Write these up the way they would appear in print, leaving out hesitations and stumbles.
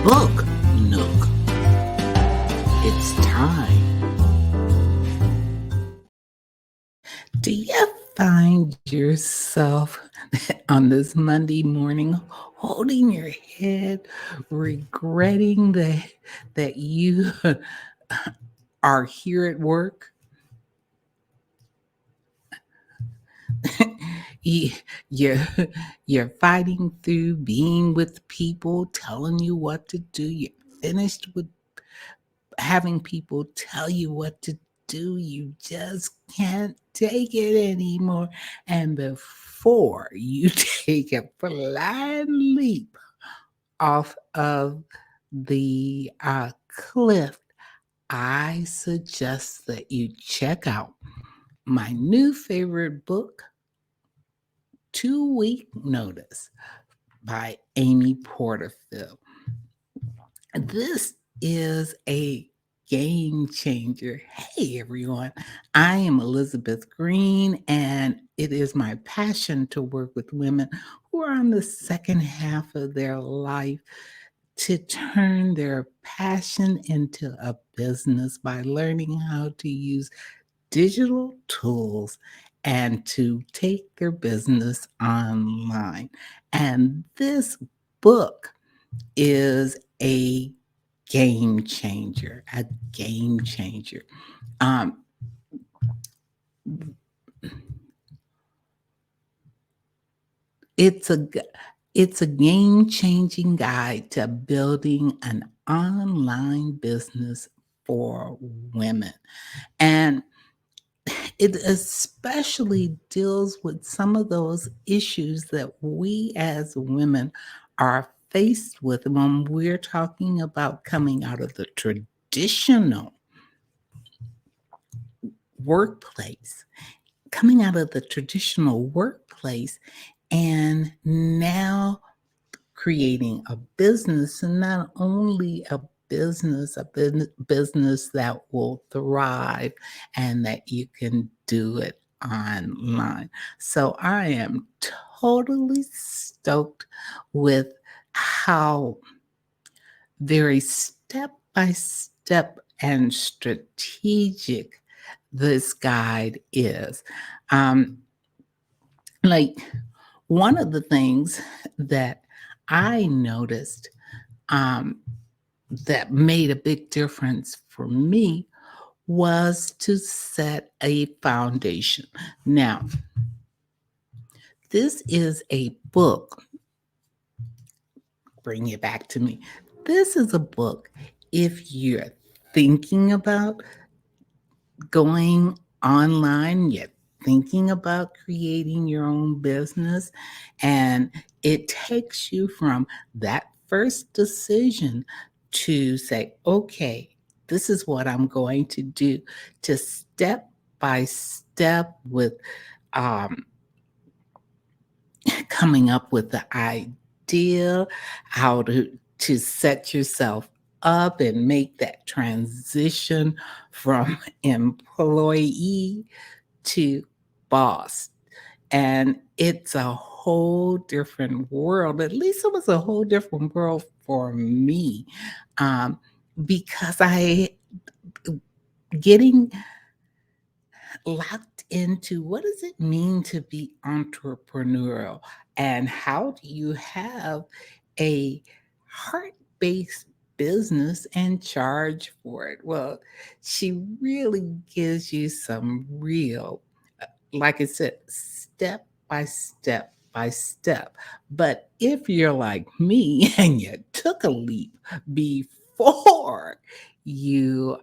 Book Nook. It's time. Do you find yourself on this Monday morning holding your head, regretting that you are here at work? You, you're, you're fighting through being with people telling you what to do. You're finished with having people tell you what to do. You just can't take it anymore. And before you take a flying leap off of the cliff, I suggest that you check out my new favorite book, 2 Week Notice by Amy Porterfield. This is a game changer. Hey, everyone. I am Elizabeth Green, and it is my passion to work with women who are on the second half of their life to turn their passion into a business by learning how to use digital tools and to take their business online. And this book is a game changer, a game changer. Um, it's a it's a game changing guide to building an online business for women, and it especially deals with some of those issues that we as women are faced with when we're talking about coming out of the traditional workplace, coming out of the traditional workplace, and now creating a business, and not only a business that will thrive and that you can do it online. So I am totally stoked with how very step by step and strategic this guide is. Um, like one of the things that I noticed um, that made a big difference for me was to set a foundation. Now, this is a book, bring it back to me. This is a book if you're thinking about going online, you're thinking about creating your own business, and it takes you from that first decision to say, okay, this is what I'm going to do, to step by step with um, coming up with the idea, how to set yourself up and make that transition from employee to boss. And it's a whole different world. At least it was a whole different world for me, um, because I getting locked into what does it mean to be entrepreneurial, and how do you have a heart-based business and charge for it. Well, she really gives you some real, like I said, step by step. But if you're like me and you took a leap before you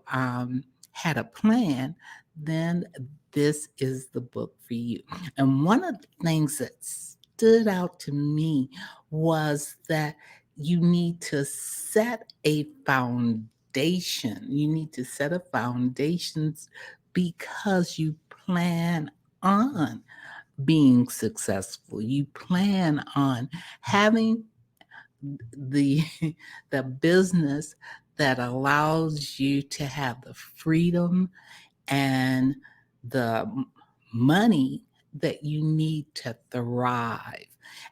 had a plan, then this is the book for you. And one of the things that stood out to me was that you need to set a foundation. You need to set a foundation because you plan on being successful. You plan on having the the business that allows you to have the freedom and the money that you need to thrive.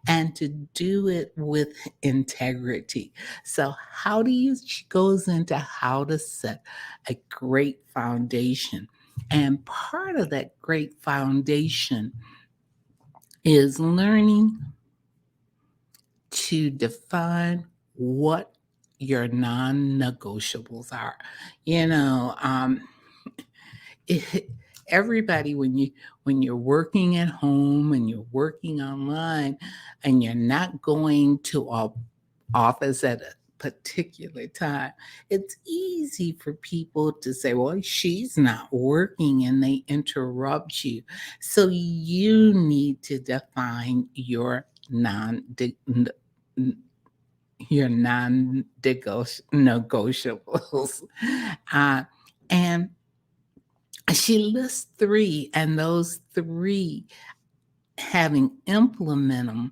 and to do it with integrity. So, how do you, she goes into how to set a great foundation. And part of that great foundation is learning to define what your non-negotiables are. You know, it, everybody, when you're working at home and you're working online and you're not going to a office at a particular time, it's easy for people to say, well, she's not working, and they interrupt you. So you need to define your non-negotiables. Uh, and she lists three, and those three, having implemented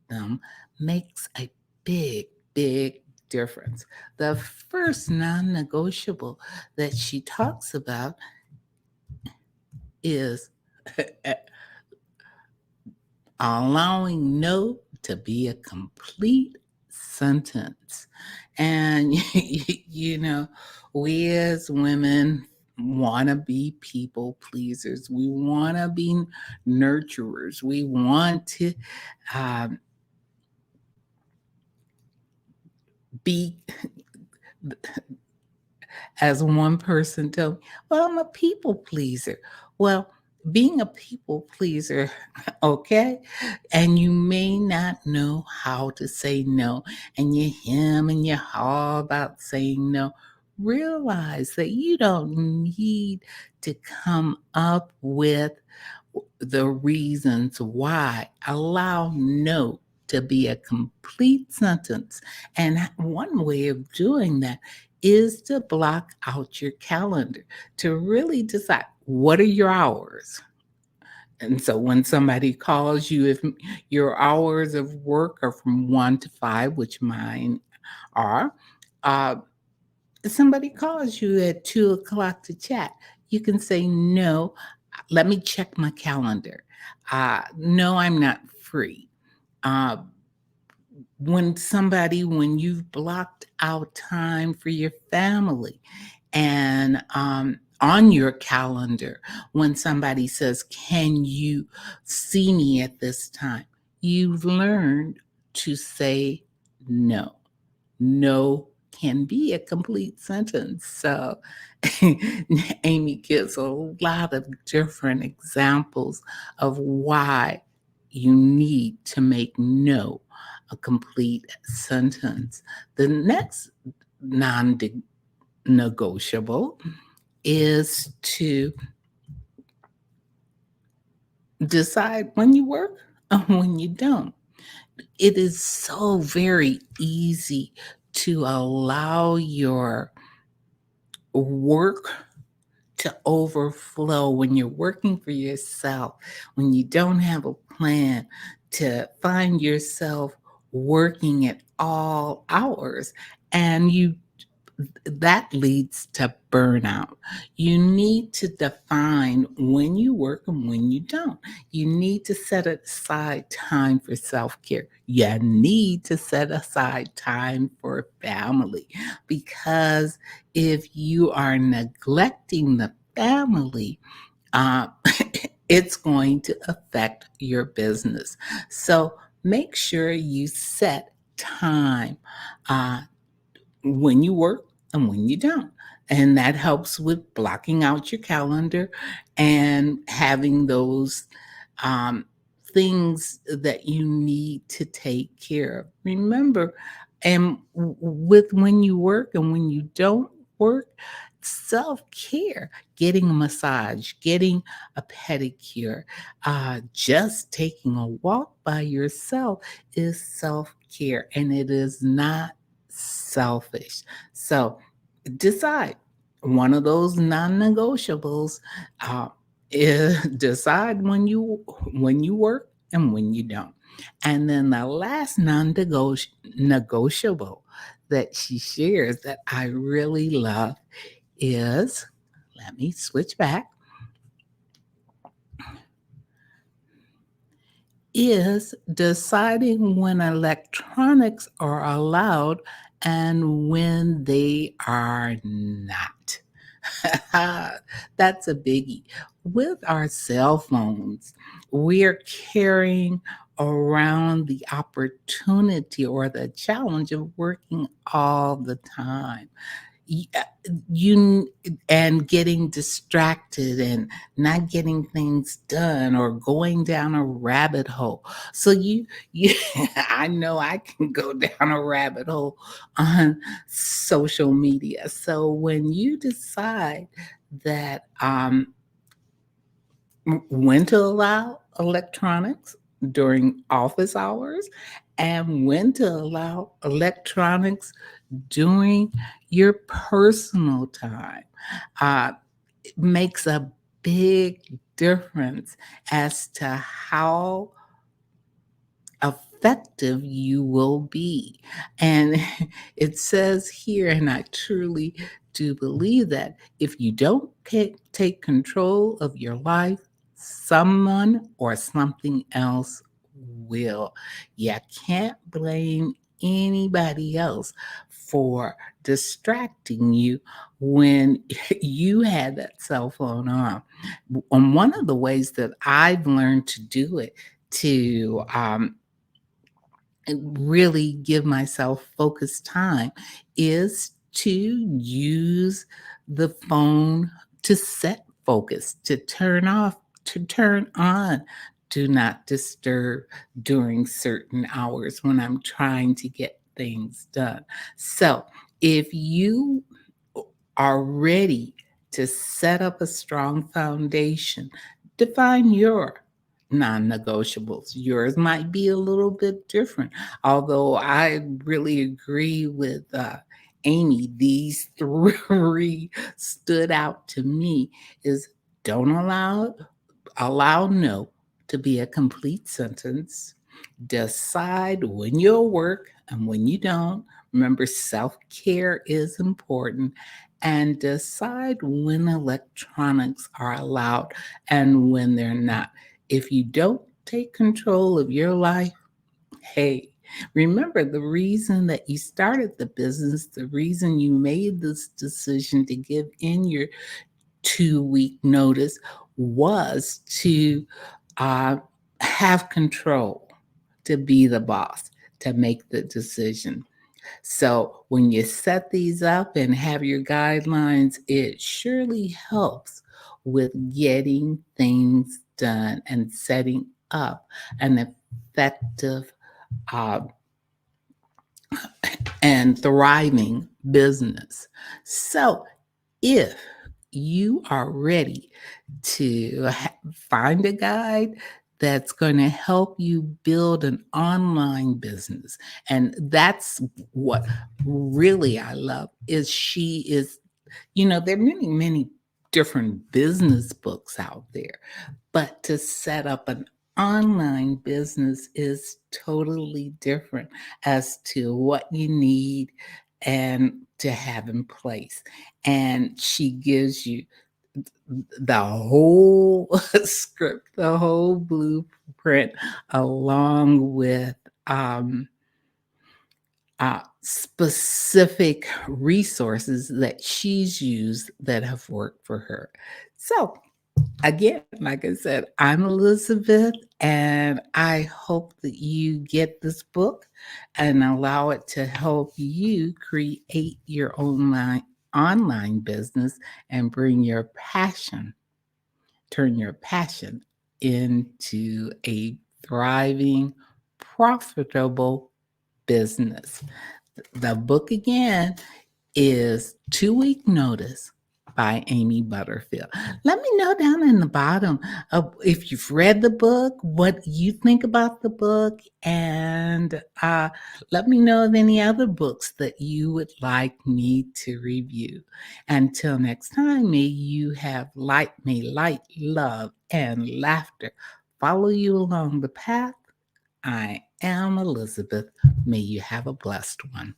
them, makes a big difference. The first non-negotiable that she talks about is allowing no to be a complete sentence. And, we as women want to be people pleasers. We want to be nurturers. We want to um, be, as one person told me, well, I'm a people pleaser. Well, being a people pleaser, okay, and you may not know how to say no, and you hem and you haw about saying no. Realize that you don't need to come up with the reasons why. Allow no to be a complete sentence. And one way of doing that is to block out your calendar, to really decide what are your hours. And so when somebody calls you, if your hours of work are from 1 to 5, which mine are, uh, somebody calls you at 2 o'clock to chat, you can say, no, let me check my calendar. No, I'm not free. Uh, when you've blocked out time for your family, and on your calendar, when somebody says, can you see me at this time? You've learned to say no. No can be a complete sentence. So Amy gives a lot of different examples of why you need to make no a complete sentence. The next non negotiable is to decide when you work and when you don't. It is so very easy to allow your work to overflow when you're working for yourself, when you don't have a plan, to find yourself working at all hours, and that leads to burnout. You need to define when you work and when you don't. You need to set aside time for self care. You need to set aside time for family, because if you are neglecting the family, uh, it's going to affect your business. So make sure you set time. Uh, when you work and when you don't. And that helps with blocking out your calendar and having those um, things that you need to take care of. Remember, and with when you work and when you don't work, self care, getting a massage, getting a pedicure, just taking a walk by yourself is self care, and it is not selfish. So decide one of those non-negotiables. Uh, decide when you work and when you don't. And then the last non-negotiable that she shares that I really love is, let me switch back, is deciding when electronics are allowed and when they are not. That's a biggie. With our cell phones, we're carrying around the opportunity or the challenge of working all the time. Y- uh, You and getting distracted and not getting things done or going down a rabbit hole. So you I know I can go down a rabbit hole on social media. So when you decide that when to allow electronics during office hours and when to allow electronics during your personal time, uh, it makes a big difference as to how effective you will be. And it says here, and I truly do believe that if you don't take control of your life, someone or something else will. You can't blame anybody else for distracting you when you had that cell phone on. And one of the ways that I've learned to do it to and really give myself focused time is to use the phone to set focus, to turn on do not disturb during certain hours when I'm trying to get things done. So if you are ready to set up a strong foundation, define your non negotiables. Yours might be a little bit different, although I really agree with Amy. These three stood out to me is don't allow no to be a complete sentence. Decide when you'll work and when you don't. Remember, self care is important. And decide when electronics are allowed and when they're not. If you don't take control of your life, hey, remember the reason that you started the business, the reason you made this decision to give in your 2 week notice was to uh, have control, to be the boss, to make the decision. So when you set these up and have your guidelines, it surely helps with getting things done and setting up an effective uh, and thriving business. So if you are ready to find a guide that's going to help you build an online business, and that's what really I love is she is, there are many different business books out there, but to set up an online business is totally different as to what you need and to have in place. And she gives you the whole script, the whole blueprint, along with specific resources that she's used that have worked for her. So, again, like I said, I'm Elizabeth, and I hope that you get this book and allow it to help you create your online business and turn your passion into a thriving, profitable business. The book again is 2 week Notice by Amy Butterfield. Let me know down in the bottom of if you've read the book, what you think about the book, and let me know of any other books that you would like me to review. Until next time, may light, love, and laughter follow you along the path. I am Elizabeth. May you have a blessed one.